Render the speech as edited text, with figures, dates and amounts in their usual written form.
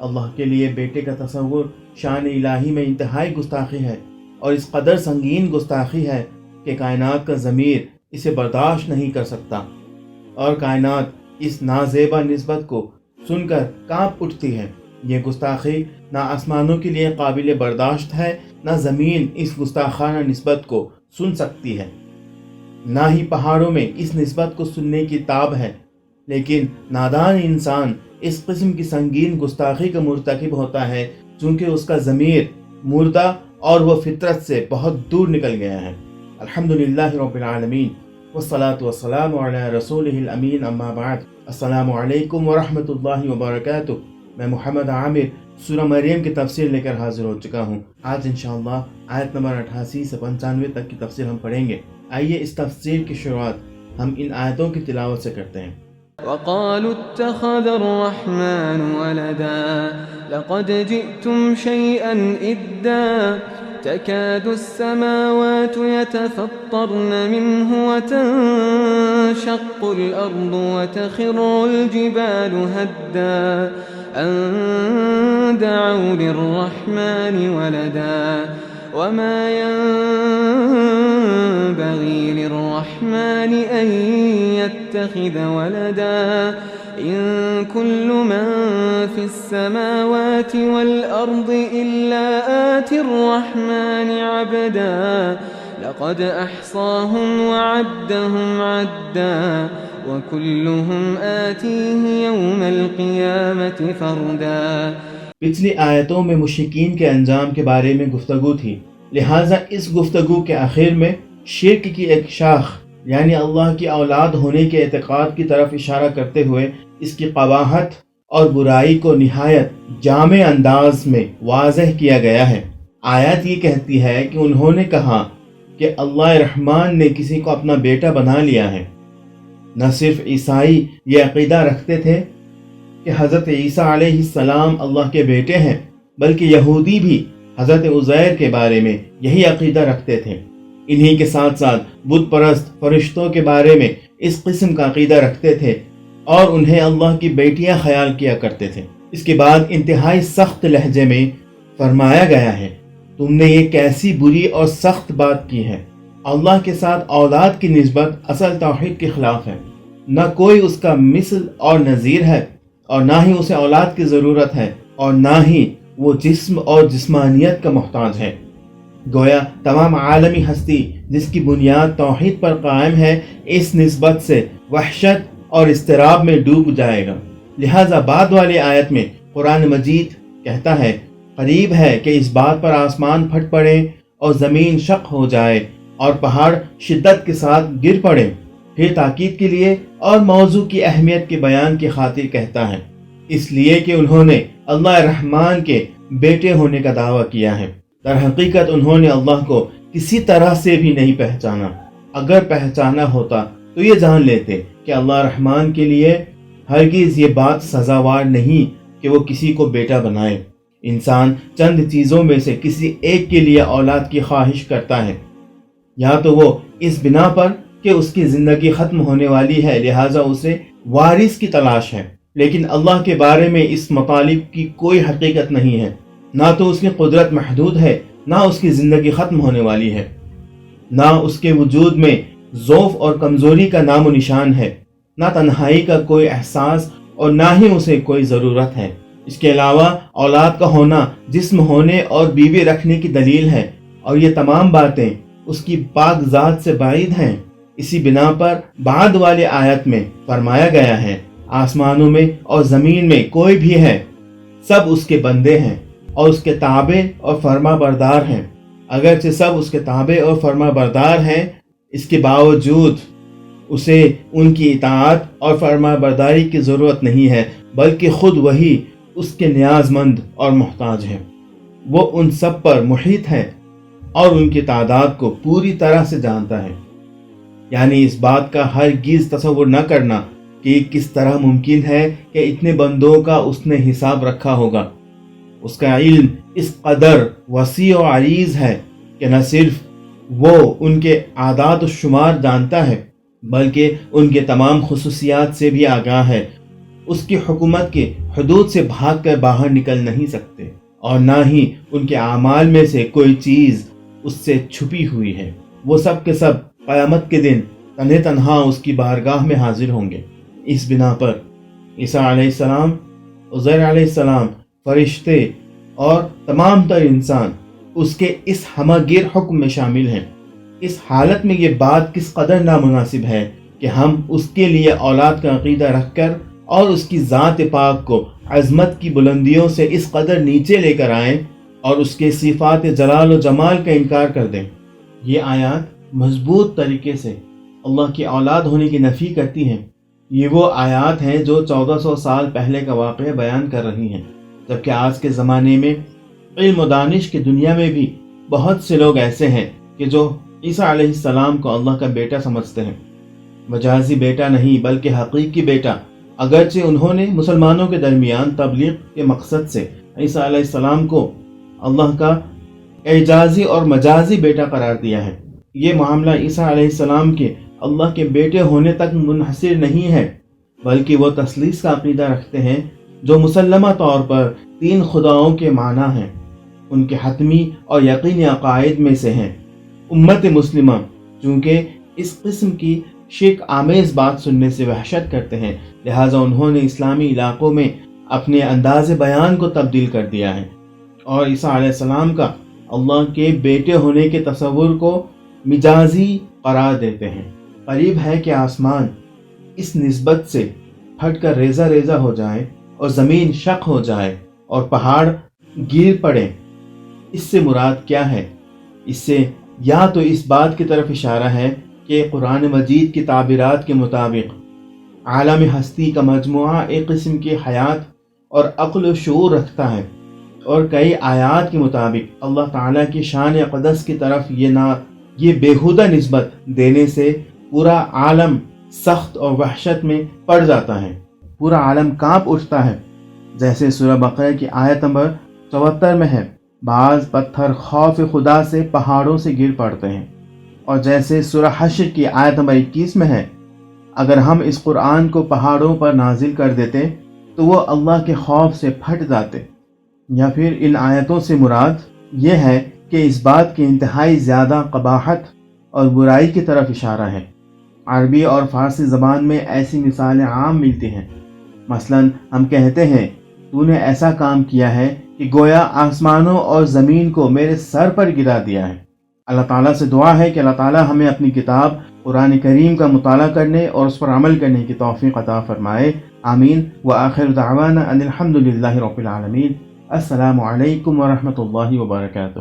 اللہ کے لیے بیٹے کا تصور شان الہی میں انتہائی گستاخی ہے، اور اس قدر سنگین گستاخی ہے کہ کائنات کا ضمیر اسے برداشت نہیں کر سکتا، اور کائنات اس نازیبا نسبت کو سن کر کانپ اٹھتی ہے۔ یہ گستاخی نہ آسمانوں کے لیے قابل برداشت ہے، نہ زمین اس گستاخانہ نسبت کو سن سکتی ہے، نہ ہی پہاڑوں میں اس نسبت کو سننے کی تاب ہے۔ لیکن نادان انسان اس قسم کی سنگین گستاخی کا مرتکب ہوتا ہے چونکہ اس کا ضمیر مردہ اور وہ فطرت سے بہت دور نکل گیا ہے۔ الحمدللہ رب العالمین والصلاة والسلام علی رسولہ الامین، اما بعد۔ السلام علیکم ورحمۃ اللہ وبرکاتہ۔ میں محمد عامر سورہ مریم کی تفسیر لے کر حاضر ہو چکا ہوں۔ آج انشاءاللہ آیت نمبر 88 سے 95 تک کی تفسیر ہم پڑھیں گے۔ آئیے اس تفسیر کی شروعات ہم ان آیتوں کی تلاوت سے کرتے ہیں۔ وقالوا اتخذ الرحمن ولدا لقد جئتم شيئا إدا تكاد السماوات يتفطرن منه وتنشق الأرض وتخر الجبال هدا أن دعوا للرحمن ولدا وما ينبغي للرحمن أن يتخذ ولدا إن كل من في السماوات والأرض إلا آتي الرحمن عبدا لقد أحصاهم وعدهم عدا وكلهم آتيه يوم القيامة فردا۔ پچھلی آیتوں میں مشرکین کے انجام کے بارے میں گفتگو تھی، لہٰذا اس گفتگو کے آخر میں شرک کی ایک شاخ یعنی اللہ کی اولاد ہونے کے اعتقاد کی طرف اشارہ کرتے ہوئے اس کی قباحت اور برائی کو نہایت جامع انداز میں واضح کیا گیا ہے۔ آیت یہ کہتی ہے کہ انہوں نے کہا کہ اللہ رحمان نے کسی کو اپنا بیٹا بنا لیا ہے۔ نہ صرف عیسائی یہ عقیدہ رکھتے تھے کہ حضرت عیسیٰ علیہ السلام اللہ کے بیٹے ہیں، بلکہ یہودی بھی حضرت عزیر کے بارے میں یہی عقیدہ رکھتے تھے۔ انہی کے ساتھ ساتھ بت پرست فرشتوں کے بارے میں اس قسم کا عقیدہ رکھتے تھے اور انہیں اللہ کی بیٹیاں خیال کیا کرتے تھے۔ اس کے بعد انتہائی سخت لہجے میں فرمایا گیا ہے، تم نے یہ کیسی بری اور سخت بات کی ہے۔ اللہ کے ساتھ اولاد کی نسبت اصل توحید کے خلاف ہے۔ نہ کوئی اس کا مثل اور نظیر ہے، اور نہ ہی اسے اولاد کی ضرورت ہے، اور نہ ہی وہ جسم اور جسمانیت کا محتاج ہے۔ گویا تمام عالمی ہستی جس کی بنیاد توحید پر قائم ہے اس نسبت سے وحشت اور اضطراب میں ڈوب جائے گا۔ لہٰذا بعد والی آیت میں قرآن مجید کہتا ہے، قریب ہے کہ اس بات پر آسمان پھٹ پڑے اور زمین شق ہو جائے اور پہاڑ شدت کے ساتھ گر پڑے۔ پھر تاکید کے لیے اور موضوع کی اہمیت کے بیان کی خاطر کہتا ہے، اس لیے کہ انہوں نے اللہ رحمان کے بیٹے ہونے کا دعویٰ کیا ہے۔ در حقیقت انہوں نے اللہ کو کسی طرح سے بھی نہیں پہچانا۔ اگر پہچانا ہوتا تو یہ جان لیتے کہ اللہ رحمان کے لیے ہرگز یہ بات سزاوار نہیں کہ وہ کسی کو بیٹا بنائے۔ انسان چند چیزوں میں سے کسی ایک کے لیے اولاد کی خواہش کرتا ہے، یا تو وہ اس بنا پر کہ اس کی زندگی ختم ہونے والی ہے لہٰذا اسے وارث کی تلاش ہے، لیکن اللہ کے بارے میں اس مطالب کی کوئی حقیقت نہیں ہے۔ نہ تو اس کی قدرت محدود ہے، نہ اس کی زندگی ختم ہونے والی ہے، نہ اس کے وجود میں ضعف اور کمزوری کا نام و نشان ہے، نہ تنہائی کا کوئی احساس اور نہ ہی اسے کوئی ضرورت ہے۔ اس کے علاوہ اولاد کا ہونا جسم ہونے اور بیوی رکھنے کی دلیل ہے، اور یہ تمام باتیں اس کی پاک ذات سے بعید ہیں۔ اسی بنا پر بعد والی آیت میں فرمایا گیا ہے، آسمانوں میں اور زمین میں کوئی بھی ہے، سب اس کے بندے ہیں اور اس کے تابع اور فرما بردار ہیں۔ اگرچہ سب اس کے تابع اور فرما بردار ہیں، اس کے باوجود اسے ان کی اطاعت اور فرما برداری کی ضرورت نہیں ہے، بلکہ خود وہی اس کے نیاز مند اور محتاج ہے۔ وہ ان سب پر محیط ہے اور ان کی تعداد کو پوری طرح سے جانتا ہے۔ یعنی اس بات کا ہرگز تصور نہ کرنا کہ کس طرح ممکن ہے کہ اتنے بندوں کا اس نے حساب رکھا ہوگا۔ اس کا علم اس قدر وسیع و عریض ہے کہ نہ صرف وہ ان کے اعداد و شمار جانتا ہے بلکہ ان کے تمام خصوصیات سے بھی آگاہ ہے۔ اس کی حکومت کے حدود سے بھاگ کر باہر نکل نہیں سکتے، اور نہ ہی ان کے اعمال میں سے کوئی چیز اس سے چھپی ہوئی ہے۔ وہ سب کے سب قیامت کے دن تنہے تنہا اس کی بارگاہ میں حاضر ہوں گے۔ اس بنا پر عیسیٰ علیہ السلام، عزیر علیہ السلام، فرشتے اور تمام تر انسان اس کے اس ہمہ گیر حکم میں شامل ہیں۔ اس حالت میں یہ بات کس قدر نامناسب ہے کہ ہم اس کے لیے اولاد کا عقیدہ رکھ کر اور اس کی ذات پاک کو عظمت کی بلندیوں سے اس قدر نیچے لے کر آئیں اور اس کے صفات جلال و جمال کا انکار کر دیں۔ یہ آیات مضبوط طریقے سے اللہ کی اولاد ہونے کی نفی کرتی ہیں۔ یہ وہ آیات ہیں جو 1400 سال پہلے کا واقعہ بیان کر رہی ہیں، جبکہ آج کے زمانے میں علم و دانش کی دنیا میں بھی بہت سے لوگ ایسے ہیں کہ جو عیسیٰ علیہ السلام کو اللہ کا بیٹا سمجھتے ہیں، مجازی بیٹا نہیں بلکہ حقیقی بیٹا، اگرچہ انہوں نے مسلمانوں کے درمیان تبلیغ کے مقصد سے عیسیٰ علیہ السلام کو اللہ کا اعجازی اور مجازی بیٹا قرار دیا ہے۔ یہ معاملہ عیسیٰ علیہ السلام کے اللہ کے بیٹے ہونے تک منحصر نہیں ہے، بلکہ وہ تثلیث کا عقیدہ رکھتے ہیں جو مسلمہ طور پر 3 خداؤں کے معنی ہیں، ان کے حتمی اور یقینی عقائد میں سے ہیں۔ امت مسلمہ چونکہ اس قسم کی شرک آمیز بات سننے سے وحشت کرتے ہیں، لہٰذا انہوں نے اسلامی علاقوں میں اپنے انداز بیان کو تبدیل کر دیا ہے اور عیسیٰ علیہ السلام کا اللہ کے بیٹے ہونے کے تصور کو مجازی قرار دیتے ہیں۔ قریب ہے کہ آسمان اس نسبت سے پھٹ کر ریزہ ریزہ ہو جائے اور زمین شق ہو جائے اور پہاڑ گر پڑے۔ اس سے مراد کیا ہے؟ اس سے یا تو اس بات کی طرف اشارہ ہے کہ قرآن مجید کی تعبیرات کے مطابق عالم ہستی کا مجموعہ ایک قسم کی حیات اور عقل و شعور رکھتا ہے، اور کئی آیات کے مطابق اللہ تعالیٰ کی شان اقدس کی طرف یہ بیہودہ نسبت دینے سے پورا عالم سخت اور وحشت میں پڑ جاتا ہے، پورا عالم کانپ اٹھتا ہے، جیسے سورہ بقرہ کی آیت نمبر 74 میں ہے، بعض پتھر خوف خدا سے پہاڑوں سے گر پڑتے ہیں، اور جیسے سورہ حشر کی آیت نمبر 21 میں ہے، اگر ہم اس قرآن کو پہاڑوں پر نازل کر دیتے تو وہ اللہ کے خوف سے پھٹ جاتے۔ یا پھر ان آیتوں سے مراد یہ ہے کہ اس بات کی انتہائی زیادہ قباحت اور برائی کی طرف اشارہ ہے۔ عربی اور فارسی زبان میں ایسی مثالیں عام ملتی ہیں۔ مثلا ہم کہتے ہیں تو نے ایسا کام کیا ہے کہ گویا آسمانوں اور زمین کو میرے سر پر گرا دیا ہے۔ اللہ تعالیٰ سے دعا ہے کہ اللہ تعالیٰ ہمیں اپنی کتاب قرآن کریم کا مطالعہ کرنے اور اس پر عمل کرنے کی توفیق عطا فرمائے، آمین۔ وآخر دعوانا ان الحمد للہ رب العالمین۔ السلام علیکم ورحمۃ اللہ وبرکاتہ۔